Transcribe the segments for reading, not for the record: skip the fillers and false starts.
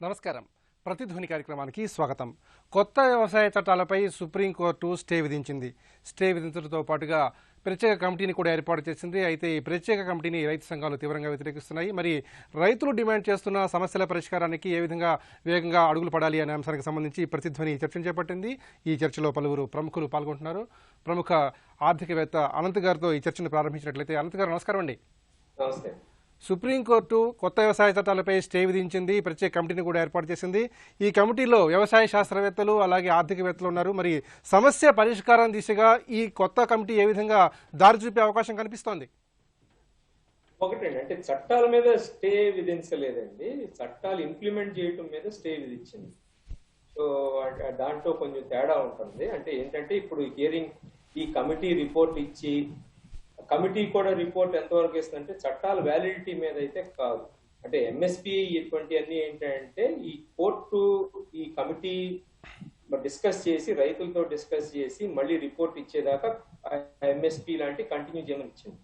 నమస్కారం. ప్రతిధ్వని కార్యక్రమానికి స్వాగతం. కొత్త వ్యవసాయ చట్టాలపై సుప్రీంకోర్టు స్టే విధించింది. స్టే విధించడంతో పాటుగా ప్రత్యేక కమిటీని కూడా ఏర్పాటు చేసింది. అయితే ఈ ప్రత్యేక కమిటీని రైతు సంఘాలు తీవ్రంగా వ్యతిరేకిస్తున్నాయి. మరి రైతులు డిమాండ్ చేస్తున్న సమస్యల పరిష్కారానికి ఏ విధంగా వేగంగా అడుగులు పడాలి అనే అంశానికి సంబంధించి ప్రతిధ్వని చర్చను చేపట్టింది. ఈ చర్చలో పలువురు ప్రముఖులు పాల్గొంటున్నారు. ప్రముఖ ఆర్థికవేత్త అనంత్ గారితో ఈ చర్చను ప్రారంభించినట్లయితే, అనంత్ గారు నమస్కారం అండి. నమస్తే. సుప్రీంకోర్టు కొత్త వ్యవసాయ చట్టాలపై స్టే విధించింది. ప్రత్యేక కమిటీని కూడా ఏర్పాటు చేసింది. ఈ కమిటీలో వ్యవసాయ శాస్త్రవేత్తలు అలాగే ఆర్థికవేత్తలు ఉన్నారు. మరి సమస్య పరిష్కారం దిశగా ఈ కొత్త కమిటీ ఏ విధంగా దారి చూపే అవకాశం కనిపిస్తోంది? ఒకటండి, అంటే చట్టాల మీద స్టే విధించలేదండి, చట్టాలు ఇంప్లిమెంట్ చేయటం మీద స్టే విధించింది. సో దాంట్లో కొంచెం తేడా ఉంటుంది. అంటే ఏంటంటే ఇప్పుడు హియరింగ్ ఈ కమిటీ రిపోర్ట్ ఇచ్చి కమిటీ కూడా రిపోర్ట్ ఎంతవరకు ఇస్తుందంటే చట్టాల వ్యాలిడిటీ మీద అయితే కాదు. అంటే ఎంఎస్పి ఇటువంటి అన్ని ఏంటంటే ఈ కోర్టు ఈ కమిటీ డిస్కస్ చేసి రైతులతో డిస్కస్ చేసి మళ్ళీ రిపోర్ట్ ఇచ్చేదాకా ఎంఎస్పి లాంటి కంటిన్యూ చేయమని ఇచ్చింది.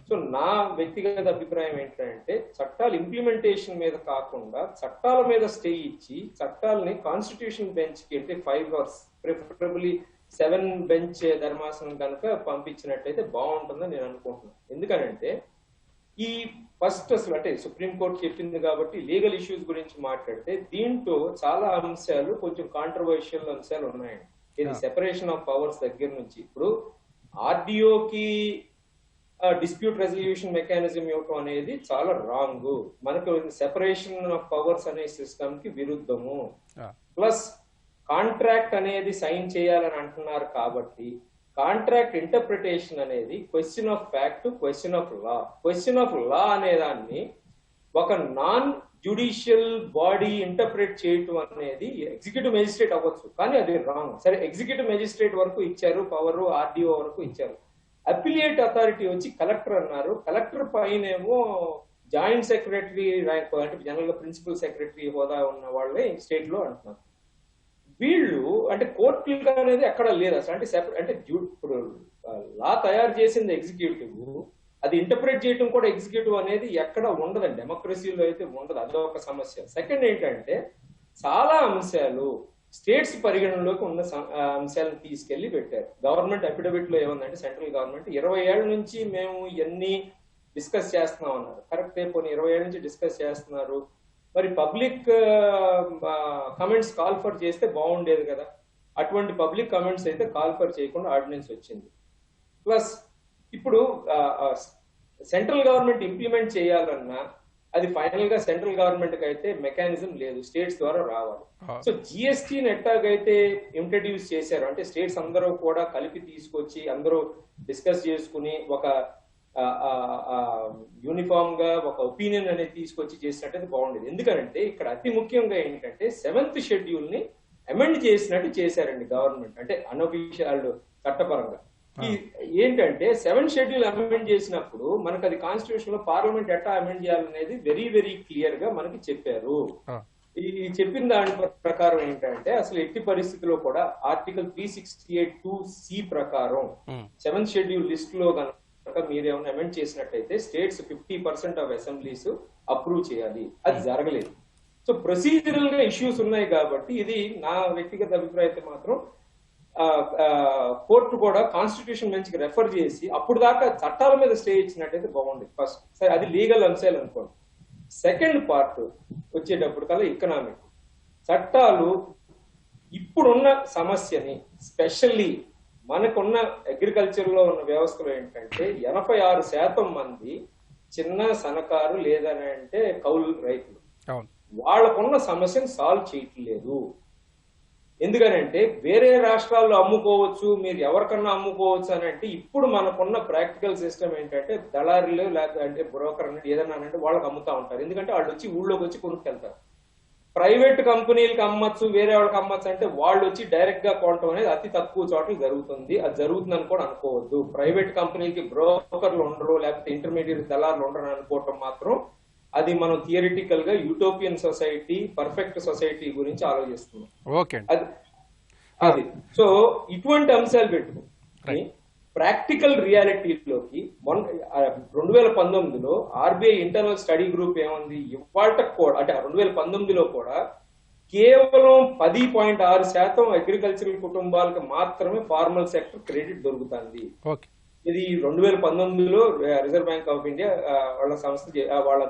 సో నా వ్యక్తిగత అభిప్రాయం ఏంటంటే చట్టాలు ఇంప్లిమెంటేషన్ మీద కాకుండా చట్టాల మీద స్టే ఇచ్చి చట్టాలని కాన్స్టిట్యూషన్ బెంచ్ కి అంటే 5 hours ప్రిఫరబుల్లీ 7 బెంచ్ ధర్మాసనం కనుక పంపించినట్టయితే బాగుంటుందని నేను అనుకుంటున్నాను. ఎందుకనంటే ఈ ఫస్ట్ అసలు అంటే సుప్రీంకోర్టు చెప్పింది కాబట్టి లీగల్ ఇష్యూస్ గురించి మాట్లాడితే దీంట్లో చాలా అంశాలు కొంచెం కాంట్రవర్షియల్ అంశాలు ఉన్నాయండి. ఇది సెపరేషన్ ఆఫ్ పవర్స్ దగ్గర నుంచి ఇప్పుడు ఆర్డిఓకి డిస్ప్యూట్ రెజల్యూషన్ మెకానిజం ఇవ్వటం అనేది చాలా రాంగ్. మనకు సెపరేషన్ ఆఫ్ పవర్స్ అనే సిస్టమ్ కి విరుద్ధము. ప్లస్ కాంట్రాక్ట్ అనేది సైన్ చేయాలని అంటున్నారు కాబట్టి కాంట్రాక్ట్ ఇంటర్ప్రిటేషన్ అనేది question of fact, question of law. Question of law అనే దాన్ని ఒక నాన్ జ్యుడిషియల్ బాడీ ఇంటర్ప్రిట్ చేయటం అనేది ఎగ్జిక్యూటివ్ మెజిస్ట్రేట్ అవ్వచ్చు, కానీ అది రాంగ్. సరే, ఎగ్జిక్యూటివ్ మెజిస్ట్రేట్ వరకు ఇచ్చారు పవర్, ఆర్డీఓ వరకు ఇచ్చారు. అఫిలియేట్ అథారిటీ వచ్చి కలెక్టర్ అన్నారు. కలెక్టర్ పైనేమో జాయింట్ సెక్రటరీ ర్యాంక్ అంటే జనరల్ గా ప్రిన్సిపల్ సెక్రటరీ హోదా ఉన్న వాళ్ళే స్టేట్ లో అంటున్నారు. వీళ్ళు అంటే కోర్టులు అనేది ఎక్కడ లేదు అసలు. అంటే ఇప్పుడు లా తయారు చేసింది ఎగ్జిక్యూటివ్, అది ఇంటర్ప్రిట్ చేయడం కూడా ఎగ్జిక్యూటివ్ అనేది ఎక్కడ ఉండదండి, డెమోక్రసీలో అయితే ఉండదు. అదొక సమస్య. సెకండ్ ఏంటంటే చాలా అంశాలు స్టేట్స్ పరిగణనలోకి ఉన్న అంశాలను తీసుకెళ్లి పెట్టారు. గవర్నమెంట్ అఫిడవిట్ లో ఏముందంటే సెంట్రల్ గవర్నమెంట్ 20 ఏళ్ల నుంచి మేము ఇవన్నీ డిస్కస్ చేస్తున్నాం అన్నారు. కరెక్టే, పోనీ 20 ఏళ్ల నుంచి డిస్కస్ చేస్తున్నారు, మరి పబ్లిక్ కమెంట్స్ కాల్ఫర్ చేస్తే బాగుండేది కదా. అటువంటి పబ్లిక్ కమెంట్స్ అయితే కాల్ఫర్ చేయకుండా ఆర్డినెన్స్ వచ్చింది. ప్లస్ ఇప్పుడు సెంట్రల్ గవర్నమెంట్ ఇంప్లిమెంట్ చేయాలన్నా అది ఫైనల్ గా సెంట్రల్ గవర్నమెంట్ కి అయితే మెకానిజం లేదు, స్టేట్స్ ద్వారా రావాలి. సో జిఎస్టీని ఎట్టాగైతే ఇంట్రడ్యూస్ చేశారు అంటే స్టేట్స్ అందరూ కూడా కలిపి తీసుకొచ్చి అందరూ డిస్కస్ చేసుకుని ఒక యూనిఫామ్ గా ఒక ఒపీనియన్ అనేది తీసుకొచ్చి చేసినట్టు బాగుండేది. ఎందుకంటే ఇక్కడ అతి ముఖ్యంగా ఏంటంటే 7th షెడ్యూల్ ని అమెండ్ చేసినట్టు చేశారండి గవర్నమెంట్, అంటే అనఫీషియల్ చట్టపరంగా. ఏంటంటే 7th షెడ్యూల్ అమెండ్ చేసినప్పుడు మనకు అది కాన్స్టిట్యూషన్ లో పార్లమెంట్ ఎట్టా అమెండ్ చేయాలనేది వెరీ వెరీ క్లియర్ గా మనకి చెప్పారు. ఈ చెప్పిన దాని ప్రకారం ఏంటంటే అసలు ఎట్టి పరిస్థితిలో కూడా ఆర్టికల్ 368(2)C ప్రకారం 7th షెడ్యూల్ లిస్ట్ లో మీరేమైనా అమెండ్ చేసినట్టయితే స్టేట్స్ 50% ఆఫ్ అసెంబ్లీస్ అప్రూవ్ చేయాలి. అది జరగలేదు. సో ప్రొసీజరల్ గా ఇష్యూస్ ఉన్నాయి కాబట్టి ఇది నా వ్యక్తిగత అభిప్రాయం మాత్రం కోర్టు కూడా కాన్స్టిట్యూషన్ బెంచ్ కి రెఫర్ చేసి అప్పుడు దాకా చట్టాల మీద స్టే ఇచ్చినట్టయితే బాగుండేది. ఫస్ట్ సరే, అది లీగల్ అంశాలు అనుకోండి. సెకండ్ పార్ట్ వచ్చేటప్పుడు కల్లా ఎకనామిక్ చట్టాలు ఇప్పుడున్న సమస్యని స్పెషల్లీ మనకున్న అగ్రికల్చర్ లో ఉన్న వ్యవస్థలో ఏంటంటే 86% మంది చిన్న సన్నకారు లేదని అంటే కౌలు రైతులు వాళ్ళకున్న సమస్యను సాల్వ్ చేయట్లేదు. ఎందుకనంటే వేరే రాష్ట్రాల్లో అమ్ముకోవచ్చు, మీరు ఎవరికన్నా అమ్ముకోవచ్చు అని అంటే ఇప్పుడు మనకున్న ప్రాక్టికల్ సిస్టమ్ ఏంటంటే దళారీలు లేకపోతే బ్రోకర్ అనేది ఏదన్నా అంటే వాళ్ళకి అమ్ముతా ఉంటారు. ఎందుకంటే వాళ్ళు వచ్చి ఊళ్ళోకి వచ్చి కొనుక్కెళ్తారు. ప్రైవేట్ కంపెనీలకు అమ్మచ్చు, వేరే వాళ్ళకి అమ్మచ్చు అంటే వాళ్ళు వచ్చి డైరెక్ట్ గా కొనటం అనేది అతి తక్కువ చోట్ల జరుగుతుంది. అది జరుగుతుందని కూడా అనుకోవద్దు. ప్రైవేట్ కంపెనీకి బ్రోకర్లు ఉండరు, లేకపోతే ఇంటర్మీడియట్ దళారులు ఉండరు అనుకోవటం మాత్రం అది మనం థియరిటికల్ గా యూటోపియన్ సొసైటీ, పర్ఫెక్ట్ సొసైటీ గురించి ఆలోచిస్తున్నాం. అది సో ఇటువంటి అంశాలు పెట్టుకుని ప్రాక్టికల్ రియాలిటీలోకి 2019లో ఆర్బీఐ ఇంటర్నల్ స్టడీ గ్రూప్ ఏముంది ఇవాళ కూడా అంటే 2019లో కూడా కేవలం 10.6% అగ్రికల్చరల్ కుటుంబాలకు మాత్రమే ఫార్మల్ సెక్టర్ క్రెడిట్ దొరుకుతుంది. ఓకే. ఇది 2019లో రిజర్వ్ బ్యాంక్ ఆఫ్ ఇండియా వాళ్ళ సంస్థ వాళ్ళ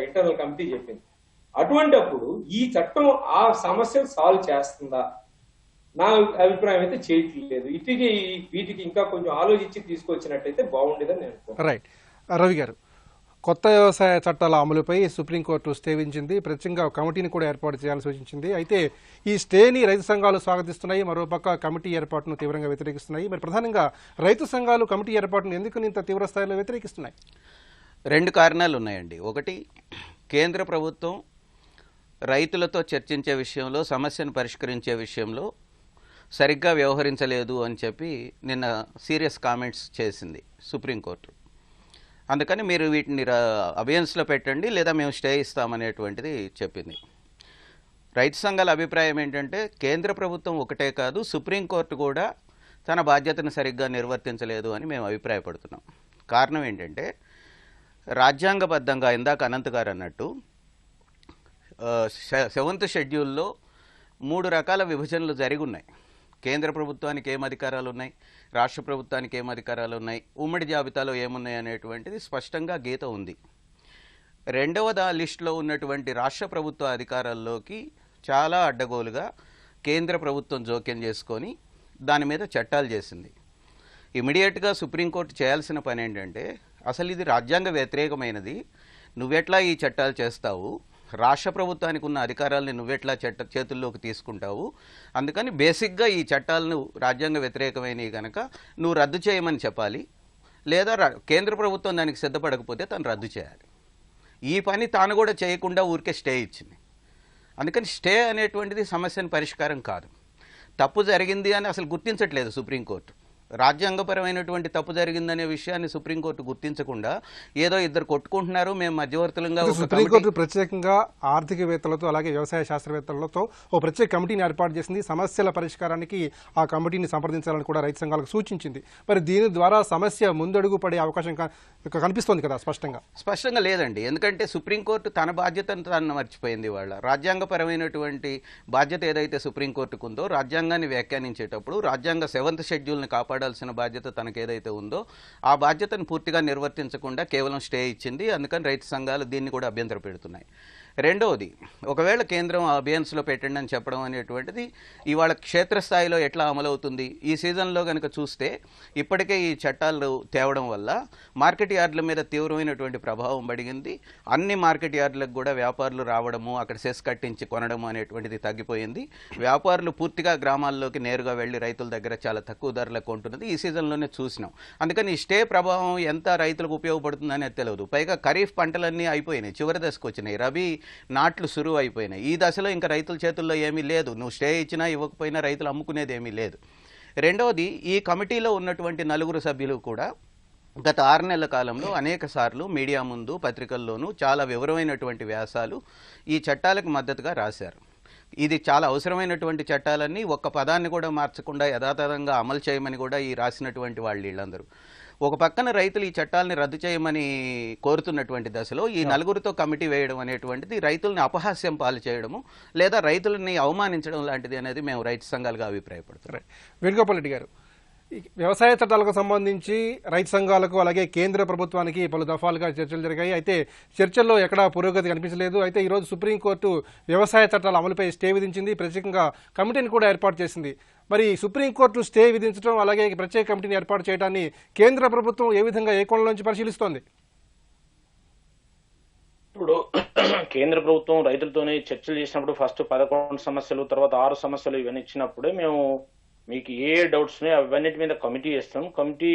ఇంటర్నల్ కమిటీ చెప్పింది. అటువంటిప్పుడు ఈ చట్టం ఆ సమస్యను సాల్వ్ చేస్తుందా? నా అభిప్రాయం అయితే చేయట్లేదు. వీటికి ఇంకా కొంచెం ఆలోచించి తీసుకొచ్చినట్టయితే బాగుండేదని నేను అనుకుంటున్నాను. రైట్. రవి గారు, కొత్త వ్యవసాయ చట్టాల అమలుపై సుప్రీంకోర్టు స్టే విధించింది. ప్రత్యేకంగా కమిటీని కూడా ఏర్పాటు చేయాలని సూచించింది. అయితే ఈ స్టేని రైతు సంఘాలు స్వాగతిస్తున్నాయి, మరోపక్క కమిటీ ఏర్పాటును తీవ్రంగా వ్యతిరేకిస్తున్నాయి. మరి ప్రధానంగా రైతు సంఘాలు కమిటీ ఏర్పాటును ఎందుకు ఇంత తీవ్ర స్థాయిలో వ్యతిరేకిస్తున్నాయి? 2 కారణాలు ఉన్నాయండి. ఒకటి, కేంద్ర ప్రభుత్వం రైతులతో చర్చించే విషయంలో, సమస్యను పరిష్కరించే విషయంలో సరిగ్గా వ్యవహరించలేదు అని చెప్పి నిన్న సీరియస్ కామెంట్స్ చేసింది సుప్రీంకోర్టు. అందుకని మీరు వీటిని అబియన్స్లో పెట్టండి లేదా మేము స్టే ఇస్తామనేటువంటిది చెప్పింది. రైతు సంఘాల అభిప్రాయం ఏంటంటే కేంద్ర ప్రభుత్వం ఒకటే కాదు, సుప్రీంకోర్టు కూడా తన బాధ్యతను సరిగ్గా నిర్వర్తించలేదు అని మేము అభిప్రాయపడుతున్నాం. కారణం ఏంటంటే రాజ్యాంగబద్ధంగా ఇందాక అనంత్ గారు అన్నట్టు 7th షెడ్యూల్లో 3 రకాల విభజనలు జరిగి ఉన్నాయి. కేంద్ర ప్రభుత్వానికి ఏం అధికారాలు ఉన్నాయి, రాష్ట్ర ప్రభుత్వానికి ఏం అధికారాలు ఉన్నాయి, ఉమ్మడి జాబితాలో ఏమున్నాయి అనేటువంటిది స్పష్టంగా గీత ఉంది. 2వ లిస్టులో ఉన్నటువంటి రాష్ట్ర ప్రభుత్వ అధికారాల్లోకి చాలా అడ్డగోలుగా కేంద్ర ప్రభుత్వం జోక్యం చేసుకొని దాని మీద చట్టాలు చేసింది. ఇమీడియట్గా సుప్రీంకోర్టు చేయాల్సిన పని ఏంటంటే, అసలు ఇది రాజ్యాంగ వ్యతిరేకమైనది, నువ్వెట్లా ఈ చట్టాలు చేస్తావు, రాష్ట్ర ప్రభుత్వానికి ఉన్న అధికారాలని నువ్వెట్లా చేతుల్లోకి తీసుకుంటావు, అందుకని బేసిక్గా ఈ చట్టాలను రాజ్యాంగ వ్యతిరేకమైనవి కనుక నువ్వు రద్దు చేయమని చెప్పాలి, లేదా కేంద్ర ప్రభుత్వం దానికి సిద్ధపడకపోతే తను రద్దు చేయాలి. ఈ పని తాను కూడా చేయకుండా ఊరికే స్టే ఇచ్చింది. అందుకని స్టే అనేటువంటిది సమస్యను పరిష్కారం కాదు. తప్పు జరిగింది అని అసలు గుర్తించట్లేదు సుప్రీంకోర్టు. రాజ్యాంగపరమైనటువంటి తప్పు జరిగిందనే విషయాన్ని సుప్రీంకోర్టు గుర్తించకుండా ఏదో ఇద్దరు కొట్టుకుంటున్నారు, మేము మధ్యవర్తులంగా. సుప్రీంకోర్టు ప్రత్యేకంగా ఆర్థికవేత్తలతో అలాగే వ్యవసాయ శాస్త్రవేత్తలతో ఓ ప్రత్యేక కమిటీని ఏర్పాటు చేసింది. సమస్యల పరిష్కారానికి ఆ కమిటీని సంప్రదించాలని కూడా రైతు సంఘాలకు సూచించింది. మరి దీని ద్వారా సమస్య ముందడుగు పడే అవకాశం కనిపిస్తోంది కదా? స్పష్టంగా లేదండి. ఎందుకంటే సుప్రీంకోర్టు తన బాధ్యతను తను మర్చిపోయింది. వాళ్ళ రాజ్యాంగపరమైనటువంటి బాధ్యత ఏదైతే సుప్రీంకోర్టుకు ఉందో, రాజ్యాంగాన్ని వ్యాఖ్యానించేటప్పుడు రాజ్యాంగ 7th షెడ్యూల్ని కాపాడాల్సిన బాధ్యత తనకేదైతే ఉందో ఆ బాధ్యతను పూర్తిగా నిర్వర్తించకుండా కేవలం స్టే ఇచ్చింది. అందుకని రైతు సంఘాలు దీన్ని కూడా అభ్యంతర పెడుతున్నాయి. రెండవది, ఒకవేళ కేంద్రం అబియన్స్లో పెట్టండి అని చెప్పడం అనేటువంటిది ఇవాళ క్షేత్రస్థాయిలో ఎట్లా అమలవుతుంది? ఈ సీజన్లో కనుక చూస్తే ఇప్పటికే ఈ చట్టాలు తేవడం వల్ల మార్కెట్ యార్డుల మీద తీవ్రమైనటువంటి ప్రభావం పడిగింది. అన్ని మార్కెట్ యార్డులకు కూడా వ్యాపారులు రావడము, అక్కడ సెస్ కట్టించి కొనడము అనేటువంటిది తగ్గిపోయింది. వ్యాపారులు పూర్తిగా గ్రామాల్లోకి నేరుగా వెళ్ళి రైతుల దగ్గర చాలా తక్కువ ధరలకు కొంటున్నది ఈ సీజన్లోనే చూసినాం. అందుకని ఈ స్టే ప్రభావం ఎంత రైతులకు ఉపయోగపడుతుంది అనేది తెలియదు. పైగా ఖరీఫ్ పంటలన్నీ అయిపోయినాయి, చివరి దశకు వచ్చినాయి, రబీ నాట్లు సురువు అయిపోయినాయి. ఈ దశలో ఇంకా రైతుల చేతుల్లో ఏమీ లేదు. నువ్వు స్టే ఇచ్చినా ఇవ్వకపోయినా రైతులు అమ్ముకునేది ఏమీ లేదు. రెండవది, ఈ కమిటీలో ఉన్నటువంటి 4 సభ్యులు కూడా గత 6 నెలల కాలంలో అనేక సార్లు మీడియా ముందు, పత్రికల్లోనూ చాలా వివరమైనటువంటి వ్యాసాలు ఈ చట్టాలకు మద్దతుగా రాశారు. ఇది చాలా అవసరమైనటువంటి చట్టాలన్నీ ఒక్క పదాన్ని కూడా మార్చకుండా యథాతథంగా అమలు చేయమని కూడా ఈ రాసినటువంటి వీళ్ళందరూ. ఒక పక్కన రైతులు ఈ చట్టాలని రద్దు చేయమని కోరుతున్నటువంటి దశలో ఈ 4తో కమిటీ వేయడం అనేటువంటిది రైతుల్ని అపహాస్యం పాలు చేయడము లేదా రైతులని అవమానించడం లాంటిది అనేది మేము రైతు సంఘాలుగా అభిప్రాయపడుతున్నాం. వేణుగోపాల్ రెడ్డి గారు, వ్యవసాయ చట్టాలకు సంబంధించి రైతు సంఘాలకు అలాగే కేంద్ర ప్రభుత్వానికి పలు దఫాలుగా చర్చలు జరిగాయి. అయితే చర్చల్లో ఎక్కడా పురోగతి కనిపించలేదు. అయితే ఈరోజు సుప్రీంకోర్టు వ్యవసాయ చట్టాల అమలుపై స్టే విధించింది, ప్రత్యేకంగా కమిటీని కూడా ఏర్పాటు చేసింది. మరి సుప్రీంకోర్టు స్టే విధించడం అలాగే ప్రత్యేక కమిటీని ఏర్పాటు చేయడాన్ని కేంద్ర ప్రభుత్వం ఏ విధంగా ఏ కోణం నుంచి పరిశీలిస్తోంది? ఇప్పుడు కేంద్ర ప్రభుత్వం రైతులతోనే చర్చలు చేసినప్పుడు ఫస్ట్ 11 సమస్యలు, తర్వాత 6 సమస్యలు ఇవన్నీ ఇచ్చినప్పుడే మేము మీకు ఏ డౌట్స్ ఉన్నాయో అవన్నిటి మీద కమిటీ చేస్తాం. కమిటీ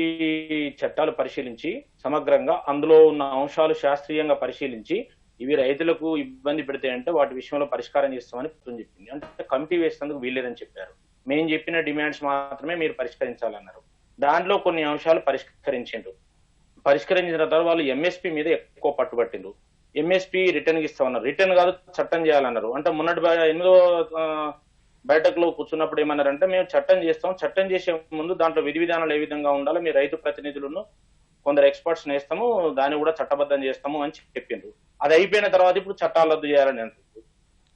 చట్టాలు పరిశీలించి సమగ్రంగా అందులో ఉన్న అంశాలు శాస్త్రీయంగా పరిశీలించి ఇవి రైతులకు ఇబ్బంది పెడతాయంటే వాటి విషయంలో పరిష్కారం చేస్తామని చెప్పింది. అంటే కమిటీ వేసేందుకు వీల్లేదని చెప్పారు. మేము చెప్పిన డిమాండ్స్ మాత్రమే మీరు పరిష్కరించాలన్నారు. దాంట్లో కొన్ని అంశాలు పరిష్కరించిన తర్వాత వాళ్ళు ఎంఎస్పీ మీద ఎక్కువ పట్టుబట్టిండ్రు. ఎంఎస్పీ రిటర్న్ ఇస్తామన్నారు. రిటర్న్ కాదు, చట్టం చేయాలన్నారు. అంటే మొన్నటి 8వ బయటకులో కూర్చున్నప్పుడు ఏమన్నారంటే, మేము చట్టం చేస్తాం, చట్టం చేసే ముందు దాంట్లో విధి విధానాలు ఏ విధంగా ఉండాలో మీ రైతు ప్రతినిధులను కొందరు ఎక్స్పర్ట్స్ నేస్తాము, దాన్ని కూడా చట్టబద్ధం చేస్తాము అని చెప్పిండ్రు. అది అయిపోయిన తర్వాత ఇప్పుడు చట్టాలు రద్దు చేయాలని అంటుంది.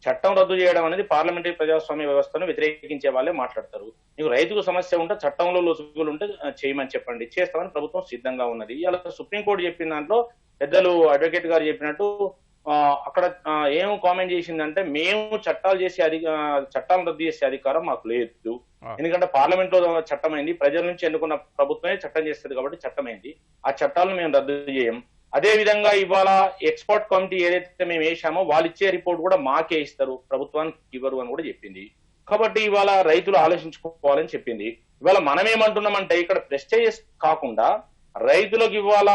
చట్టం రద్దు చేయడం అనేది పార్లమెంటరీ ప్రజాస్వామ్య వ్యవస్థను వ్యతిరేకించే వాళ్ళే మాట్లాడతారు. నీకు రైతుకు సమస్య ఉంటే చట్టంలో లొసుగులు ఉంటే చేయమని చెప్పండి, చేస్తామని ప్రభుత్వం సిద్ధంగా ఉన్నది. ఇలా సుప్రీంకోర్టు చెప్పిన దాంట్లో పెద్దలు అడ్వకేట్ గారు చెప్పినట్టు అక్కడ ఏం కామెంట్ చేసిందంటే, మేము చట్టాలను రద్దు చేసే అధికారం మాకు లేదు, ఎందుకంటే పార్లమెంట్ లో చట్టమైంది, ప్రజల నుంచి ఎన్నుకున్న ప్రభుత్వమే చట్టం చేస్తుంది కాబట్టి చట్టమైంది, ఆ చట్టాలను మేము రద్దు చేయం. అదే విధంగా ఇవాళ ఎక్స్పర్ట్ కమిటీ ఏదైతే మేము వేసామో వాళ్ళు ఇచ్చే రిపోర్ట్ కూడా మాకే ఇస్తారు, ప్రభుత్వానికి ఇవ్వరు అని కూడా చెప్పింది. కాబట్టి ఇవాళ రైతులు ఆలోచించుకోవాలని చెప్పింది. ఇవాళ మనం ఏమంటున్నామంటే, ఇక్కడ ప్రెస్టేజెస్ కాకుండా రైతులకు ఇవాళ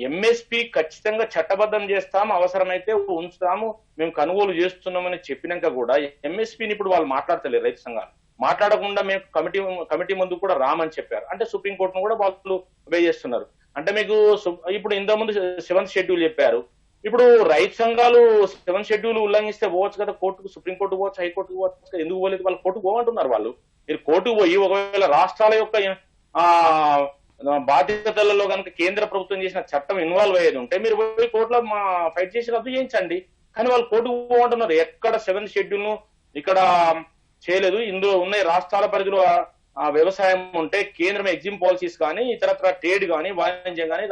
ఎంఎస్పి ఖచ్చితంగా చట్టబద్ధం చేస్తాం, అవసరమైతే ఉంచుతాము, మేము కొనుగోలు చేస్తున్నామని చెప్పినాక కూడా ఎంఎస్పిని ఇప్పుడు వాళ్ళు మాట్లాడతలేరు. రైతు సంఘాలు మాట్లాడకుండా మేము కమిటీ ముందు కూడా రామని చెప్పారు. అంటే సుప్రీంకోర్టును కూడా వాళ్ళు వే చేస్తున్నారు. అంటే మీకు ఇప్పుడు ఇంతకుముందు 7th షెడ్యూల్ చెప్పారు. ఇప్పుడు రైతు సంఘాలు 7th షెడ్యూల్ ఉల్లంఘిస్తే పోవచ్చు కదా కోర్టుకు, సుప్రీంకోర్టు పోవచ్చు, హైకోర్టుకు పోవచ్చు కదా, ఎందుకు పోలేదు? వాళ్ళు కోర్టుకు పోమంటున్నారు. వాళ్ళు మీరు కోర్టుకు పోయి ఒకవేళ రాష్ట్రాల యొక్క బాధ్యతలలో కనుక కేంద్ర ప్రభుత్వం చేసిన చట్టం ఇన్వాల్వ్ అయ్యేది ఉంటే మీరు పోయి కోర్టులో ఫైట్ చేసి రద్దు చేయించండి. కానీ వాళ్ళు కోర్టుకు పోమంటున్నారు. ఎక్కడ 7th షెడ్యూల్ ను ఇక్కడ చేయలేదు. ఇందులో ఉన్న రాష్ట్రాల పరిధిలో వ్యవసాయం ఉంటే కేంద్రం ఎగ్జిమ్ పాలసీస్ కానీ ఇతరత్ర ట్రేడ్ కానీ వాణిజ్యం కానీ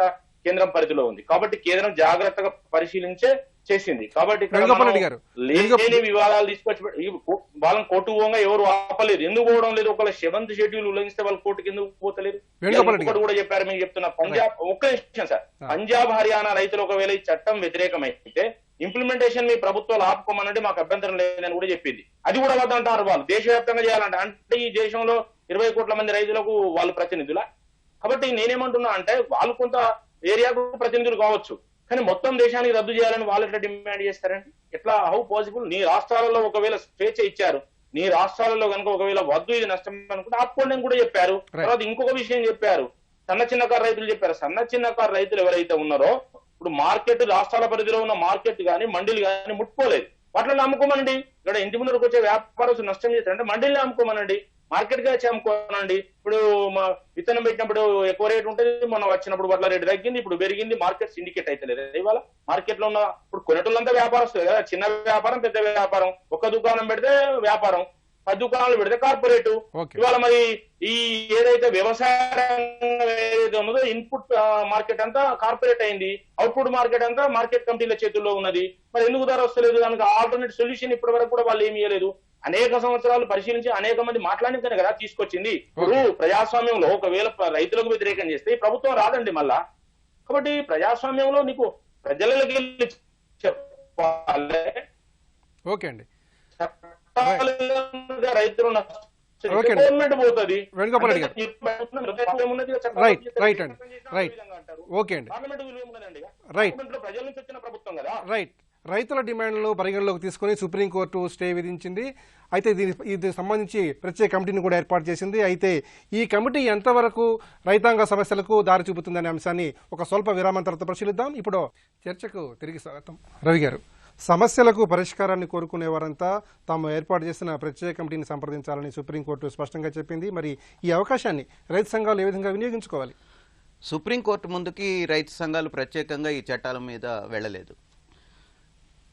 కేంద్రం పరిధిలో ఉంది. కాబట్టి కేంద్రం జాగ్రత్తగా పరిశీలించే చేసింది. కాబట్టి లేని వివాదాలు తీసుకొచ్చి వాళ్ళని కోర్టు పోగా ఎవరు ఆపలేదు. ఎందుకు పోవడం లేదు? ఒకవేళ 7th షెడ్యూల్ ఉల్లంఘిస్తే వాళ్ళ కోర్టుకి ఎందుకు పోతలేదు? కూడా చెప్పారు. మీకు చెప్తున్నా, పంజాబ్ ఒక్క నిమిషం సార్, పంజాబ్ హర్యానా రైతులు ఒకవేళ ఈ చట్టం వ్యతిరేకమైతే ఇంప్లిమెంటేషన్ మీ ప్రభుత్వాలు ఆపుకోమనంటే మాకు అభ్యంతరం లేదని కూడా చెప్పింది. అది కూడా వద్దంటారు వాళ్ళు. దేశవ్యాప్తంగా చేయాలంటే అంటే ఈ దేశంలో 20 కోట్ల మంది రైతులకు వాళ్ళు ప్రతినిధులా? కాబట్టి నేనేమంటున్నా అంటే, వాళ్ళు కొంత ఏరియాకు ప్రతినిధులు కావచ్చు, కానీ మొత్తం దేశానికి రద్దు చేయాలని వాళ్ళు ఎట్లా డిమాండ్ చేస్తారండి? ఎట్లా? How possible? నీ రాష్ట్రాలలో ఒకవేళ స్వేచ్ఛ ఇచ్చారు, నీ రాష్ట్రాలలో కనుక ఒకవేళ వద్దు ఇది నష్టం అనుకుంటే ఆపుకోండి అని కూడా చెప్పారు. తర్వాత ఇంకొక విషయం చెప్పారు, సన్న చిన్నకారు రైతులు చెప్పారు. సన్న చిన్నకారు రైతులు ఎవరైతే ఉన్నారో ఇప్పుడు మార్కెట్ రాష్ట్రాల పరిధిలో ఉన్న మార్కెట్ కానీ మండీలు కానీ ముట్టుకోలేదు. వాటిని అమ్ముకోమనండి. ఇక్కడ ఇంటి ముందుకు వచ్చే వ్యాపారస్తులు నష్టం చేస్తారంటే మండీలు అమ్ముకోమనండి, మార్కెట్ గా వచ్చి అమ్ముకోనండి. ఇప్పుడు విత్తనం పెట్టినప్పుడు ఎక్కువ రేటు ఉంటుంది, మొన్న వచ్చినప్పుడు వడ్ల రేటు తగ్గింది, ఇప్పుడు పెరిగింది. మార్కెట్ సిండికేట్ అయితే లేదు. ఇవాళ మార్కెట్ లో ఉన్న ఇప్పుడు కొనేటోళ్ళంతా వ్యాపారస్తులు కదా, చిన్న వ్యాపారం పెద్ద వ్యాపారం. ఒక్క దుకాణం పెడితే వ్యాపారం, 10 దుకాణాలు పెడితే కార్పొరేట్. ఇవాళ మరి ఈ ఏదైతే వ్యవసాయ రంగం ఏదైతే ఉన్నదో ఇన్పుట్ మార్కెట్ అంతా కార్పొరేట్ అయింది, అవుట్పుట్ మార్కెట్ అంతా మార్కెట్ కమిటీల చేతుల్లో ఉన్నది. మరి ఎందుకు ధర వస్తలేదు? దానికి ఆల్టర్నేట్ సొల్యూషన్ ఇప్పటి వరకు కూడా వాళ్ళు ఏమి ఇవ్వలేదు. అనేక సంవత్సరాలు పరిశీలించి అనేక మంది మాట్లాడితేనే కదా తీసుకొచ్చింది. ఇప్పుడు ప్రజాస్వామ్యంలో ఒకవేళ రైతులకు వ్యతిరేకం చేస్తే ఈ ప్రభుత్వం రాదండి మళ్ళా. కాబట్టి ప్రజాస్వామ్యంలో నీకు ప్రజలకి వెళ్ళి చెప్పాలి. ఓకే అండి, రైతులు గవర్నమెంట్ పోతుంది. ప్రజల నుంచి వచ్చిన ప్రభుత్వం కదా. రైట్. రైతుల డిమాండ్లను పరిగణలోకి తీసుకుని సుప్రీంకోర్టు స్టే విధించింది. అయితే దీనికి సంబంధించి ప్రత్యేక కమిటీని కూడా ఏర్పాటు చేసింది. అయితే ఈ కమిటీ ఎంతవరకు రైతాంగ సమస్యలకు దారి చూపుతుందనే అంశాన్ని ఒక స్వల్ప విరామం తర్వాత పరిశీలిద్దాం. ఇప్పుడు చర్చకు తిరిగి స్వాగతం. రవి గారు, సమస్యలకు పరిష్కారాన్ని కోరుకునే వారంతా తాము ఏర్పాటు చేసిన ప్రత్యేక కమిటీని సంప్రదించాలని సుప్రీంకోర్టు స్పష్టంగా చెప్పింది. మరి ఈ అవకాశాన్ని రైతు సంఘాలు ఏ విధంగా వినియోగించుకోవాలి? సుప్రీంకోర్టు ముందుకి రైతు సంఘాలు ప్రత్యేకంగా ఈ చట్టాల మీద వెళ్ళలేదు.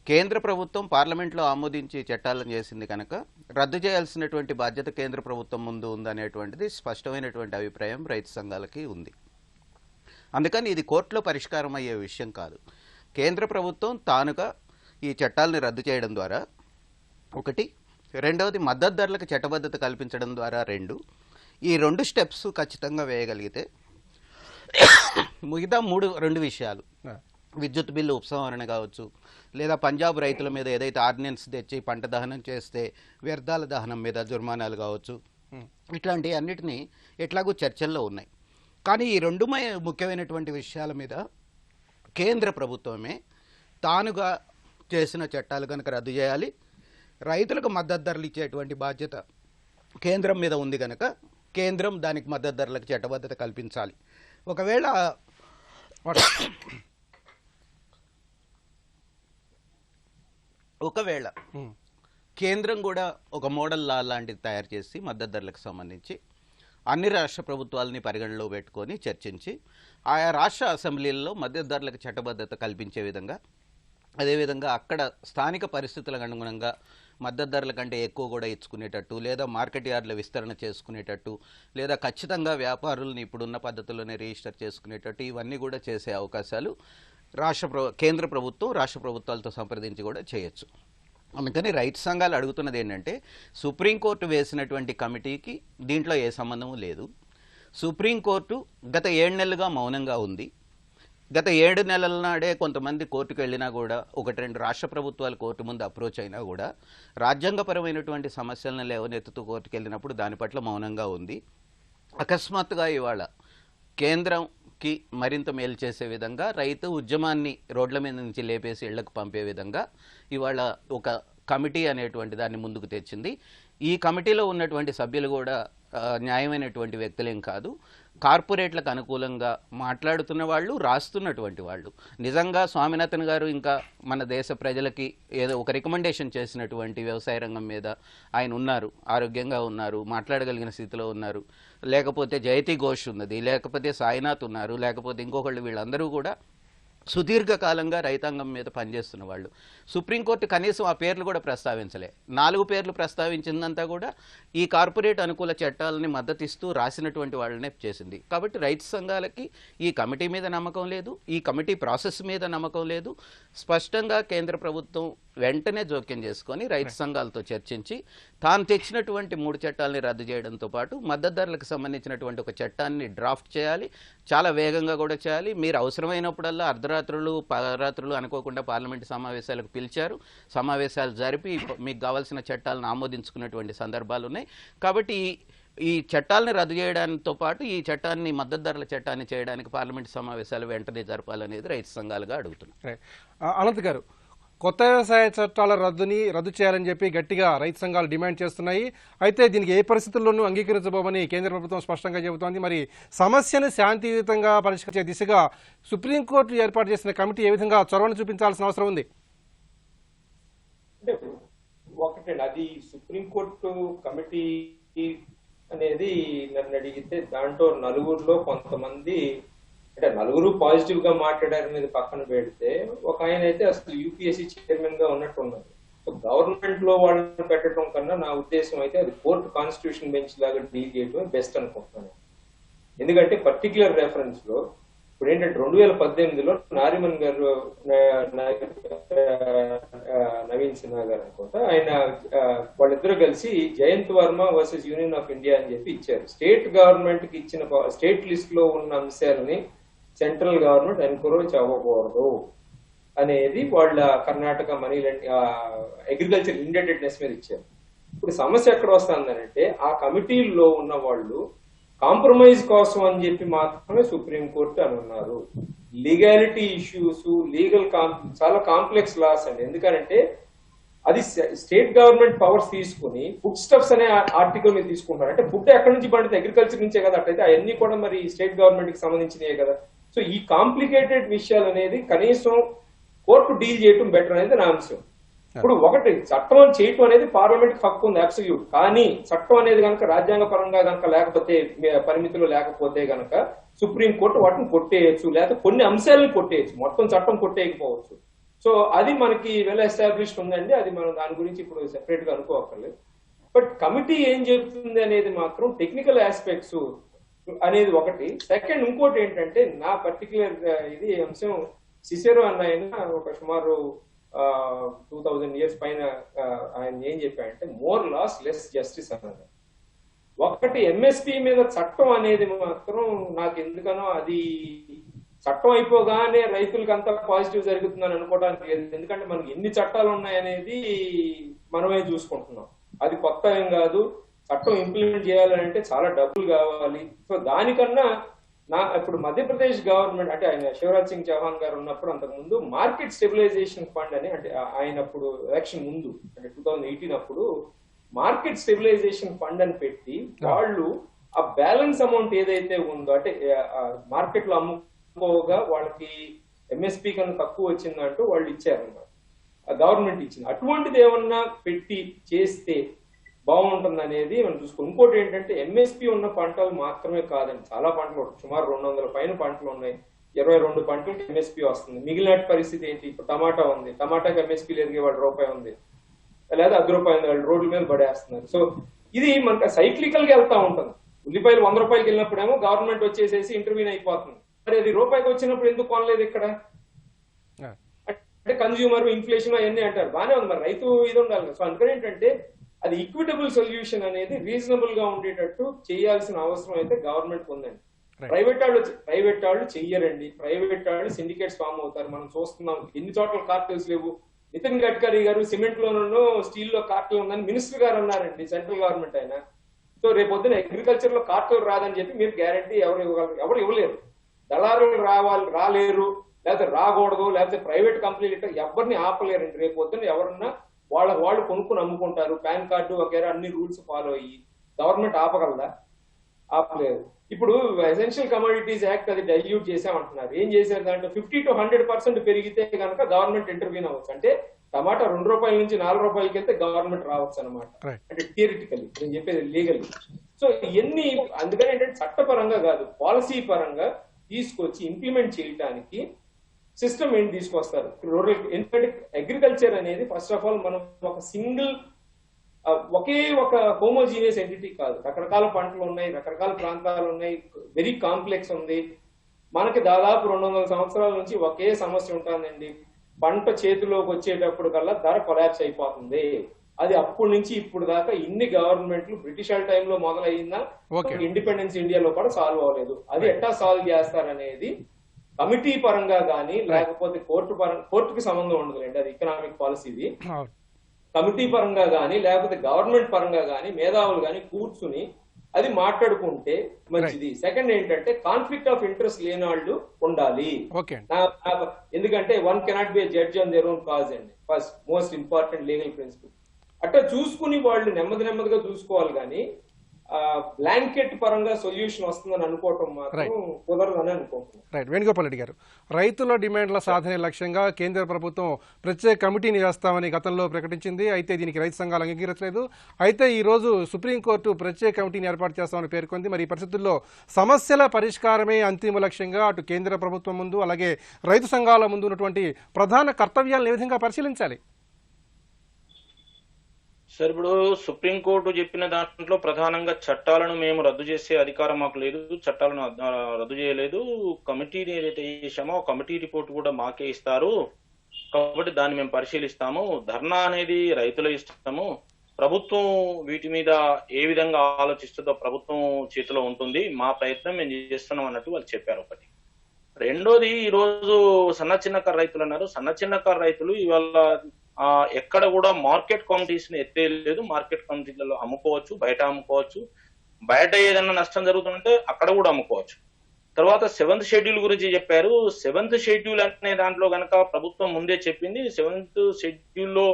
కేంద్ర ప్రభుత్వం పార్లమెంట్లో ఆమోదించి చట్టాలను చేసింది కనుక రద్దు చేయాల్సినటువంటి బాధ్యత కేంద్ర ప్రభుత్వం ముందు ఉందనేటువంటిది స్పష్టమైనటువంటి అభిప్రాయం రైతు సంఘాలకి ఉంది. అందుకని ఇది కోర్టులో పరిష్కారం అయ్యే విషయం కాదు. కేంద్ర ప్రభుత్వం తానుగా ఈ చట్టాలని రద్దు చేయడం ద్వారా ఒకటి, రెండవది మద్దతు ధరలకు చట్టబద్ధత కల్పించడం ద్వారా ఈ రెండు స్టెప్స్ ఖచ్చితంగా వేయగలిగితే మిగతా రెండు విషయాలు, విద్యుత్ బిల్లు ఉపసంహరణ కావచ్చు, లేదా పంజాబ్ రైతుల మీద ఏదైతే ఆర్డినెన్స్ తెచ్చి పంట దహనం చేస్తే వ్యర్థాల దహనం మీద జుర్మానాలు కావచ్చు, ఇట్లాంటి అన్నిటినీ ఎట్లాగూ చర్చల్లో ఉన్నాయి. కానీ ఈ రెండు ముఖ్యమైనటువంటి విషయాల మీద కేంద్ర ప్రభుత్వమే తానుగా చేసిన చట్టాలు కనుక రద్దు చేయాలి. రైతులకు మద్దతు ధరలు ఇచ్చేటువంటి బాధ్యత కేంద్రం మీద ఉంది కనుక కేంద్రం దానికి మద్దతు ధరలకు చట్టబద్ధత కల్పించాలి. ఒకవేళ కేంద్రం కూడా ఒక మోడల్ లా లాంటిది తయారు చేసి మద్దతు ధరలకు సంబంధించి అన్ని రాష్ట్ర ప్రభుత్వాలని పరిగణలో పెట్టుకొని చర్చించి ఆయా రాష్ట్ర అసెంబ్లీల్లో మద్దతు ధరలకు చట్టబద్ధత కల్పించే విధంగా అదేవిధంగా అక్కడ స్థానిక పరిస్థితులకు అనుగుణంగా మద్దతు ధరల కంటే ఎక్కువ కూడా ఇచ్చుకునేటట్టు, లేదా మార్కెట్ యార్డుల విస్తరణ చేసుకునేటట్టు, లేదా ఖచ్చితంగా వ్యాపారులను ఇప్పుడున్న పద్ధతుల్లోనే రిజిస్టర్ చేసుకునేటట్టు ఇవన్నీ కూడా చేసే అవకాశాలు కేంద్ర ప్రభుత్వం రాష్ట్ర ప్రభుత్వాలతో సంప్రదించి కూడా చేయొచ్చు. అందుకని రైతు సంఘాలు అడుగుతున్నది ఏంటంటే, సుప్రీంకోర్టు వేసినటువంటి కమిటీకి దీంట్లో ఏ సంబంధము లేదు. సుప్రీంకోర్టు గత 7 నెలలుగా మౌనంగా ఉంది. గత 7 నెలల నాడే కొంతమంది కోర్టుకు వెళ్ళినా కూడా, 1-2 రాష్ట్ర ప్రభుత్వాలు కోర్టు ముందు అప్రోచ్ అయినా కూడా రాజ్యాంగపరమైనటువంటి సమస్యలను లేవనెత్తుతూ కోర్టుకు వెళ్ళినప్పుడు దాని పట్ల మౌనంగా ఉంది. అకస్మాత్తుగా ఇవాళ కేంద్రంకి మరింత మేలు చేసే విధంగా రైతు ఉద్యమాన్ని రోడ్ల మీద నుంచి లేపేసి ఇళ్లకు పంపే విధంగా ఇవాళ ఒక కమిటీ అనేటువంటి దాన్ని ముందుకు తెచ్చింది. ఈ కమిటీలో ఉన్నటువంటి సభ్యులు కూడా న్యాయమైనటువంటి వ్యక్తులేం కాదు. కార్పొరేట్లకు అనుకూలంగా మాట్లాడుతున్న వాళ్ళు, రాస్తున్నటువంటి వాళ్ళు. నిజంగా స్వామినాథన్ గారు ఇంకా మన దేశ ప్రజలకి ఏదో ఒక రికమెండేషన్ చేసినటువంటి వ్యవసాయ రంగం మీద ఆయన ఉన్నారు, ఆరోగ్యంగా ఉన్నారు, మాట్లాడగలిగిన స్థితిలో ఉన్నారు. లేకపోతే జయతి ఘోష్ ఉన్నది, లేకపోతే సాయినాథ్ ఉన్నారు, లేకపోతే ఇంకొకళ్ళు, వీళ్ళందరూ కూడా సుదీర్ఘకాలంగా రైతాంగం మీద పనిచేస్తున్న వాళ్ళు. సుప్రీంకోర్టు కనీసం ఆ పేర్లు కూడా ప్రస్తావించలే. 4 పేర్లు ప్రస్తావించిందంతా కూడా ఈ కార్పొరేట్ అనుకూల చట్టాలని మద్దతిస్తూ రాసినటువంటి వాళ్ళనే చేసింది. కాబట్టి రైతు సంఘాలకి ఈ కమిటీ మీద నమ్మకం లేదు, ఈ కమిటీ ప్రాసెస్ మీద నమ్మకం లేదు. స్పష్టంగా కేంద్ర ప్రభుత్వం వెంటనే జోక్యం చేసుకొని రైతు సంఘాలతో చర్చించి తాను తెచ్చినటువంటి 3 చట్టాలని రద్దు చేయడంతో పాటు మద్దతు ధరలకు సంబంధించినటువంటి ఒక చట్టాన్ని డ్రాఫ్ట్ చేయాలి, చాలా వేగంగా కూడా చేయాలి. మీరు అవసరమైనప్పుడల్లా అర్ధరాత్రులు పరాత్రులు అనుకోకుండా పార్లమెంటు సమావేశాలకు పిలిచారు, సమావేశాలు జరిపి మీకు కావాల్సిన చట్టాలను ఆమోదించుకున్నటువంటి సందర్భాలు ఉన్నాయి. కాబట్టి ఈ చట్టాలను రద్దు చేయడంతో పాటు ఈ చట్టాన్ని, మద్దతు ధరల చట్టాన్ని చేయడానికి పార్లమెంటు సమావేశాలు వెంటనే జరపాలనేది రైతు సంఘాలుగా అడుగుతున్నాం. అనంత్ గారు, కొత్త వ్యవసాయ చట్టాల రద్దు చేయాలని చెప్పి గట్టిగా రైతు సంఘాలు డిమాండ్ చేస్తున్నాయి. అయితే దీనికి ఏ పరిస్థితుల్లోనూ అంగీకరించబోమని కేంద్ర ప్రభుత్వం స్పష్టంగా చెబుతోంది. మరి సమస్యను శాంతియుతంగా పరిష్కరించే దిశగా సుప్రీంకోర్టు ఏర్పాటు చేసిన కమిటీ ఏ విధంగా చొరవను చూపించాల్సిన అవసరం ఉంది? అంటే ఒకటండి, అది సుప్రీంకోర్టు కమిటీ అనేది నన్ను అడిగితే దాంట్లో నలుగురులో కొంతమంది, అంటే నలుగురు పాజిటివ్ గా మాట్లాడారు మీద పక్కన పెడితే, ఒక ఆయన అయితే అసలు యూపీఎస్సీ చైర్మన్ గా ఉన్నట్టు ఉన్నారు. గవర్నమెంట్ లో వాళ్ళని పెట్టడం కన్నా నా ఉద్దేశం అయితే అది కోర్టు కాన్స్టిట్యూషన్ బెంచ్ లాగా డీల్ చేయడమే బెస్ట్ అనుకుంటున్నాను. ఎందుకంటే పర్టికులర్ రెఫరెన్స్ లో ఇప్పుడు ఏంటంటే 2018లో నారిమన్ గారు, నవీన్ సిన్హా గారు అనుకుంటా, ఆయన వాళ్ళిద్దరూ కలిసి Jayant Varma versus union of India అని చెప్పి ఇచ్చారు. స్టేట్ గవర్నమెంట్ కి ఇచ్చిన స్టేట్ లిస్ట్ లో ఉన్న అంశాలని సెంట్రల్ గవర్నమెంట్ ఎన్క్రోచ్ అవ్వకూడదు అనేది వాళ్ళ కర్ణాటక మనీ అగ్రికల్చర్ ఇండెటెడ్నెస్ మీద ఇచ్చారు. ఇప్పుడు సమస్య ఎక్కడ వస్తుందంటే, ఆ కమిటీల్లో ఉన్న వాళ్ళు కాంప్రమైజ్ కోసం అని చెప్పి మాత్రమే సుప్రీంకోర్టు అని ఉన్నారు. లీగాలిటీ ఇష్యూస్, చాలా కాంప్లెక్స్ లాస్ అండి. ఎందుకంటే అది స్టేట్ గవర్నమెంట్ పవర్స్ తీసుకుని ఫుడ్ స్టఫ్స్ అనే ఆర్టికల్ మీద తీసుకుంటారు. అంటే ఫుడ్ ఎక్కడి నుంచి పండితే అగ్రికల్చర్ నుంచే కదా, అట్లయితే అవన్నీ కూడా మరి స్టేట్ గవర్నమెంట్ కి సంబంధించినవే కదా. సో ఈ కాంప్లికేటెడ్ విషయాలు అనేది కనీసం కోర్టు డీల్ చేయటం బెటర్ అనేది నా అంశం. ఇప్పుడు ఒకటి, చట్టం చేయటం అనేది పార్లమెంట్ కి హక్కు ఉంది, అబ్సల్యూట్. కానీ చట్టం అనేది కనుక రాజ్యాంగ పరంగా కనుక లేకపోతే, పరిమితులు లేకపోతే గనక సుప్రీంకోర్టు వాటిని కొట్టేయచ్చు, లేకపోతే కొన్ని అంశాలను కొట్టేయచ్చు, మొత్తం చట్టం కొట్టేయకపోవచ్చు. సో అది మనకి వెల్ ఎస్టాబ్లిష్డ్ ఉందండి, అది మనం దాని గురించి ఇప్పుడు సెపరేట్ గా అనుకోవక్కర్లేదు. బట్ కమిటీ ఏం చెప్తుంది అనేది మాత్రం టెక్నికల్ ఆస్పెక్ట్స్ అనేది ఒకటి. సెకండ్, ఇంకోటి ఏంటంటే నా పర్టికులర్ ఇది అంశం, సిసెరో అన్న ఆయన ఒక సుమారు 2000 years పైన ఆయన ఏం చెప్పాడంటే, మోర్ లాస్ లెస్ జస్టిస్ అన్నది. ఒకటి, ఎంఎస్పీ మీద చట్టం అనేది మాత్రం నాకు ఎందుకనో అది చట్టం అయిపోగానే రైతులకు అంతా పాజిటివ్ జరుగుతుందని అనుకోవడానికి లేదు. ఎందుకంటే మనకి ఎన్ని చట్టాలు ఉన్నాయనేది మనమే చూసుకుంటున్నాం. అది కొత్త ఏం కాదు. చట్టం ఇంప్లిమెంట్ చేయాలంటే చాలా డబ్బులు కావాలి. సో దానికన్నా ఇప్పుడు మధ్యప్రదేశ్ గవర్నమెంట్, అంటే ఆయన శివరాజ్ సింగ్ చౌహాన్ గారు ఉన్నప్పుడు, అంతకు ముందు మార్కెట్ స్టెబిలైజేషన్ ఫండ్ అని, అంటే ఆయన అప్పుడు ఎలక్షన్ ముందు, అంటే 2018 అప్పుడు మార్కెట్ స్టెబిలైజేషన్ ఫండ్ అని పెట్టి వాళ్ళు ఆ బ్యాలెన్స్ అమౌంట్ ఏదైతే ఉందో, అంటే మార్కెట్ లో అమ్ముకోగా వాళ్ళకి ఎంఎస్పీ కన్నా తక్కువ వచ్చిందంటూ వాళ్ళు ఇచ్చారన్నమాట, గవర్నమెంట్ ఇచ్చింది. అటువంటిది ఏమన్నా పెట్టి చేస్తే బాగుంటుంది అనేది మనం చూసుకో. ఇంకోటి ఏంటంటే, ఎంఎస్పీ ఉన్న పంటలు మాత్రమే కాదండి, చాలా పంటలు, సుమారు 200 పైన పంటలు ఉన్నాయి. 22 పంటలకు ఎంఎస్పీ వస్తుంది. మిగిలిన పరిస్థితి ఏంటి? ఇప్పుడు టమాటా ఉంది, టమాటాకి ఎంఎస్పీ లేదు, వాడు రూపాయి ఉంది లేదా ₹10 ఉంది, వాళ్ళు రోడ్ల మీద పడేస్తున్నారు. సో ఇది మనకు సైక్లికల్ గా వెళ్తా ఉంటుంది. ఉల్లిపాయలు ₹100 వెళ్ళినప్పుడేమో గవర్నమెంట్ వచ్చేసేసి ఇంటర్వ్యూన్ అయిపోతుంది. మరి అది రూపాయికి వచ్చినప్పుడు ఎందుకు కొనలేదు ఇక్కడ? అంటే కన్జ్యూమర్ ఇన్ఫ్లేషన్ అవన్నీ అంటారు, బానే ఉంది, మరి రైతు ఇది ఉండాలి. సో అందుకని ఏంటంటే అది ఈక్విటబుల్ సొల్యూషన్ అనేది రీజనబుల్ గా ఉండేటట్టు చేయాల్సిన అవసరం అయితే గవర్నమెంట్ ఉందండి. ప్రైవేట్ వాళ్ళు చెయ్యరండి. ప్రైవేట్ వాళ్ళు సిండికేట్స్ ఫామ్ అవుతారు. మనం చూస్తున్నాం ఎన్ని చోట్ల కార్టెల్స్ లేవు. నితిన్ గడ్కరీ గారు సిమెంట్ లోనూ స్టీల్ లో కార్టెల్ ఉందని మినిస్టర్ గారు అన్నారండి, సెంట్రల్ గవర్నమెంట్ అయినా. సో రేపొద్దున అగ్రికల్చర్ లో కార్టెల్ రాదని చెప్పి మీరు గ్యారంటీ ఎవరు ఇవ్వలేరు. దళారులు రాలేరు, లేకపోతే రాకూడదు, లేకపోతే ప్రైవేట్ కంపెనీలు ఎవరిని ఆపలేరండి. రేపొద్దున ఎవరన్నా వాళ్ళు కొనుక్కుని అమ్ముకుంటారు. పాన్ కార్డు వగేరా అన్ని రూల్స్ ఫాలో అయ్యి గవర్నమెంట్ ఆపగలదా? ఆపలేదు. ఇప్పుడు ఎసెన్షియల్ కమోడిటీస్ యాక్ట్ అది డైల్యూట్ చేసామంటున్నారు. ఏం చేశారు? దాంట్లో 50 to 100% పెరిగితే కనుక గవర్నమెంట్ ఇంటర్వ్యూన్ అవ్వచ్చు. అంటే టమాటా ₹2 నుంచి ₹4 వెళ్తే గవర్నమెంట్ రావచ్చు అనమాట. అంటే థియరిటికల్లీ, నేను చెప్పేది లీగల్లీ. సో ఇవన్నీ అందుకని ఏంటంటే చట్టపరంగా కాదు, పాలసీ పరంగా తీసుకొచ్చి ఇంప్లిమెంట్ చేయడానికి సిస్టమ్ ఏంటి తీసుకొస్తారు రూరల్. ఎందుకంటే అగ్రికల్చర్ అనేది ఫస్ట్ ఆఫ్ ఆల్ మనం ఒక సింగిల్ ఒకే ఒక హోమోజీనియస్ ఎంటిటీ కాదు. రకరకాల పంటలు ఉన్నాయి, రకరకాల ప్రాంతాలు ఉన్నాయి, వెరీ కాంప్లెక్స్ ఉంది. మనకి దాదాపు 200 సంవత్సరాల నుంచి ఒకే సమస్య ఉంటుందండి. పంట చేతిలోకి వచ్చేటప్పుడు కల్లా ధర కొలాప్స్ అయిపోతుంది. అది అప్పటి నుంచి ఇప్పుడు దాకా ఇన్ని గవర్నమెంట్లు బ్రిటిష్ టైంలో మొదలైందా, ఇండిపెండెన్స్ ఇండియాలో కూడా సాల్వ్ అవ్వలేదు. అది ఎట్టా సాల్వ్ చేస్తారనేది కమిటీ పరంగా గానీ లేకపోతే కోర్టుకి సంబంధం ఉండదులేండి, అది ఎకనామిక్ పాలసీది. కమిటీ పరంగా గానీ లేకపోతే గవర్నమెంట్ పరంగా గానీ మేధావులు గానీ కూర్చుని అది మాట్లాడుకుంటే మంచిది. సెకండ్ ఏంటంటే కాన్ఫ్లిక్ట్ ఆఫ్ ఇంట్రెస్ట్ లేని వాళ్ళు ఉండాలి. ఎందుకంటే one cannot be judge on their own cause అండి, first most important legal principle. అట్లా చూసుకుని వాళ్ళు నెమ్మదిగా చూసుకోవాలి. కానీ బ్లాంకెట్ పరంగా సొల్యూషన్ వస్తుందని అనుకోవటం మాత్రం కుదరదని అనుకుంటున్నాను. రైట్. వేణుగోపాల్ రెడ్డి గారు, రైతుల డిమాండ్ల సాధనే లక్ష్యంగా కేంద్ర ప్రభుత్వం ప్రత్యేక కమిటీని వేస్తామని గతంలో ప్రకటించింది. అయితే దీనికి రైతు సంఘాలు అంగీకరించలేదు. అయితే ఈ రోజు సుప్రీంకోర్టు ప్రత్యేక కమిటీని ఏర్పాటు చేస్తామని పేర్కొంది. మరి ఈ పరిస్థితుల్లో సమస్యల పరిష్కారమే అంతిమ లక్ష్యంగా అటు కేంద్ర ప్రభుత్వం ముందు అలాగే రైతు సంఘాల ముందు ఉన్నటువంటి ప్రధాన కర్తవ్యాలను ఏ విధంగా పరిశీలించాలి? సార్, ఇప్పుడు సుప్రీంకోర్టు చెప్పిన దాంట్లో ప్రధానంగా చట్టాలను మేము రద్దు చేసే అధికారం మాకు లేదు, చట్టాలను రద్దు చేయలేదు. కమిటీని ఏదైతే చేశామో కమిటీ రిపోర్ట్ కూడా మాకే ఇస్తారు, కాబట్టి దాన్ని మేము పరిశీలిస్తాము. ధర్నా అనేది రైతుల ఇష్టము, ప్రభుత్వం వీటి మీద ఏ విధంగా ఆలోచిస్తుందో ప్రభుత్వం చేతిలో ఉంటుంది, మా ప్రయత్నం మేము చేస్తున్నాం అన్నట్టు వాళ్ళు చెప్పారు. ఒకటి. రెండోది, ఈ రోజు సన్న చిన్నకారు రైతులు అన్నారు. సన్న చిన్నకారు రైతులు ఇవాళ ఎక్కడ కూడా మార్కెట్ కమిటీస్ ని ఎత్తేయలేదు. మార్కెట్ కమిటీలలో అమ్ముకోవచ్చు, బయట అమ్ముకోవచ్చు, బయట ఏదైనా నష్టం జరుగుతుంటే అక్కడ కూడా అమ్ముకోవచ్చు. తర్వాత 7th షెడ్యూల్ గురించి చెప్పారు. 7th షెడ్యూల్ అనే దాంట్లో గనక ప్రభుత్వం ముందే చెప్పింది, 7th షెడ్యూల్లో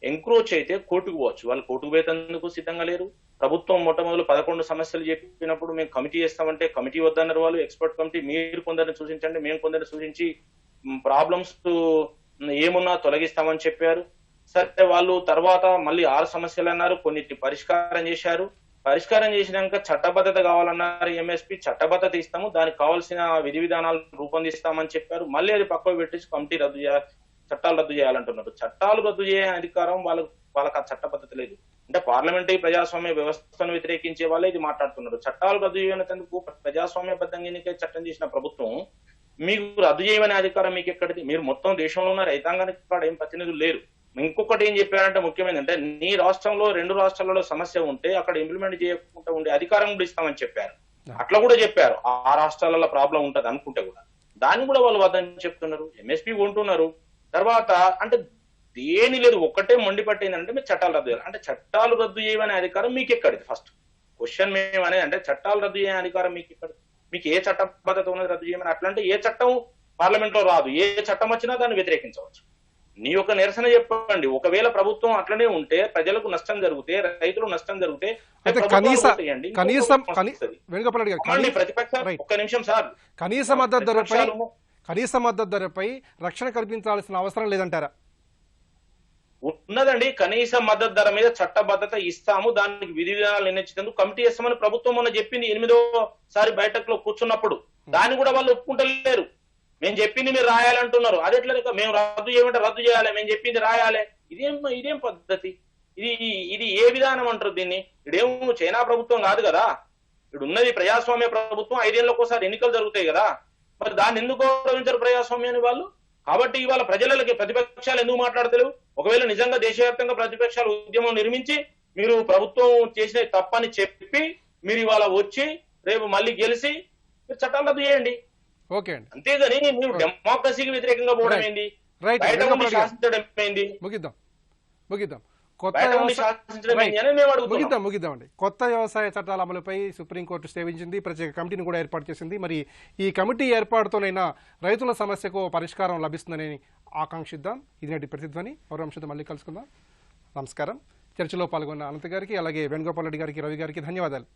ఎంక్రోచ్ అయితే కోర్టుకు పోవచ్చు. వాళ్ళు కోర్టుకు పోయేందుకు సిద్ధంగా లేరు. ప్రభుత్వం మొట్టమొదలు 11 సమస్యలు చెప్పినప్పుడు మేము కమిటీ చేస్తామంటే కమిటీ వద్దన్నారు వాళ్ళు. ఎక్స్పర్ట్ కమిటీ మీరు కొందరిని సూచించండి, మేము కొందరిని సూచించి ప్రాబ్లమ్స్ ఏమున్నా తొలగిస్తామని చెప్పారు. సరే, వాళ్ళు తర్వాత మళ్ళీ 6 సమస్యలు అన్నారు, కొన్నిటి పరిష్కారం చేశారు. పరిష్కారం చేసినాక చట్టబద్ధత కావాలన్నారు. ఎంఎస్పీ చట్టబద్ధత ఇస్తాము, దానికి కావాల్సిన విధి విధానాలు రూపొందిస్తామని చెప్పారు. మళ్ళీ అది పక్కకు పెట్టేసి కమిటీ చట్టాలు రద్దు చేయాలంటున్నారు. చట్టాలు రద్దు చేయ అధికారం వాళ్ళకి ఆ చట్టబద్ధత లేదు. అంటే పార్లమెంటరీ ప్రజాస్వామ్య వ్యవస్థను వ్యతిరేకించే వాళ్ళే ఇది మాట్లాడుతున్నారు. చట్టాలు రద్దు చేయనందుకు ప్రజాస్వామ్యబద్ధంగా ఎన్నికై చట్టం చేసిన ప్రభుత్వం మీకు రద్దు చేయమనే అధికారం మీకు ఎక్కడిది? మీరు మొత్తం దేశంలో ఉన్న రైతాంగానికి ఇక్కడ ఏం ప్రతినిధులు లేరు. ఇంకొకటి ఏం చెప్పారంటే ముఖ్యమైనది, నీ రాష్ట్రంలో 2 రాష్ట్రాలలో సమస్య ఉంటే అక్కడ ఇంప్లిమెంట్ చేయకుండా ఉండే అధికారం కూడా ఇస్తామని చెప్పారు. అట్లా కూడా చెప్పారు. ఆ రాష్ట్రాలలో ప్రాబ్లం ఉంటది అనుకుంటే కూడా దాన్ని కూడా వాళ్ళు వద్దని చెప్తున్నారు. ఎంఎస్పీ కొంటున్నారు. తర్వాత అంటే దేని లేదు, ఒక్కటే మండిపట్టిందంటే మీరు చట్టాలు రద్దు చేయాలి. అంటే చట్టాలు రద్దు చేయమనే అధికారం మీకు ఎక్కడిది? ఫస్ట్ క్వశ్చన్ మేము అనేది అంటే చట్టాలు రద్దు చేయని అధికారం మీకు ఎక్కడిది? మీకు ఏ చట్టబద్ధత ఉన్నది రద్దు చేయమని? అట్లంటే ఏ చట్టం పార్లమెంట్ లో రాదు, ఏ చట్టం వచ్చినా దాన్ని వ్యతిరేకించవచ్చు. నీ యొక్క నిరసన చెప్పండి. ఒకవేళ ప్రభుత్వం అట్లనే ఉంటే ప్రజలకు నష్టం జరిగితే, రైతులకు నష్టం జరిగితే ఒక్క నిమిషం సార్, కనీస మద్దతు ధరపై రక్షణ కల్పించాల్సిన అవసరం లేదంటారా? ఉన్నదండి. కనీస మద్దతు ధర మీద చట్టబద్ధత ఇస్తాము, దానికి విధి విధానాలు నిర్ణయించేందుకు కమిటీ చేస్తామని ప్రభుత్వం మొన్న చెప్పింది 8వ సారి బయటకులో కూర్చున్నప్పుడు. దాన్ని కూడా వాళ్ళు ఒప్పుకుంటలేరు. మేము చెప్పింది మీరు రాయాలంటున్నారు. అది ఎట్లా లెక్క? మేము రద్దు చేయమంటే రద్దు చేయాలి, మేము చెప్పింది రాయాలి. ఇదేం పద్ధతి? ఇది ఇది ఏ విధానం అంటారు దీన్ని? ఇదేమో చైనా ప్రభుత్వం కాదు కదా, ఇక్కడ ఉన్నది ప్రజాస్వామ్య ప్రభుత్వం. 5 ఏళ్ళకి ఒకసారి ఎన్నికలు జరుగుతాయి కదా, మరి దాన్ని ఎందుకు గౌరవించారు ప్రజాస్వామ్యాన్ని వాళ్ళు? కాబట్టి ఇవాళ ప్రజలకి ప్రతిపక్షాలు ఎందుకు మాట్లాడతలేవు? ఒకవేళ నిజంగా దేశవ్యాప్తంగా ప్రతిపక్షాలు ఉద్యమం నిర్మించి మీరు ప్రభుత్వం చేసిన తప్పని చెప్పి మీరు ఇవాళ వచ్చి రేపు మళ్ళీ గెలిచి మీరు చట్టాలు రద్దు చేయండి. ఓకే అండి, అంతేగాని మీరు డెమోక్రసీకి వ్యతిరేకంగా పోవడం ఏంది? రైట్. బయట ఉండి శాసించడం ఏంది? ముగిద్దాం. కొత్త బయట ఉండి శాసించడం ఏంది అని మేము అడుగుతున్నాం. ముగిద్దామండి. కొత్త వ్యవసాయ చట్టాల అమలుపై సుప్రీంకోర్టు స్టే విధించింది. ప్రత్యేక కమిటీని కూడా ఏర్పాటు చేసింది. మరి ఈ కమిటీ ఏర్పాటుతోనైనా రైతుల సమస్యకు పరిష్కారం లభిస్తుందని ఆకాంక్షిద్దాం. ఇది నేటి ప్రతిధ్వని. మరో అంశంతో మళ్ళీ కలుసుకుందాం. నమస్కారం. చర్చలో పాల్గొన్న అనంత్ గారికి, అలాగే వేణుగోపాల్ రెడ్డి గారికి, రవి గారికి ధన్యవాదాలు.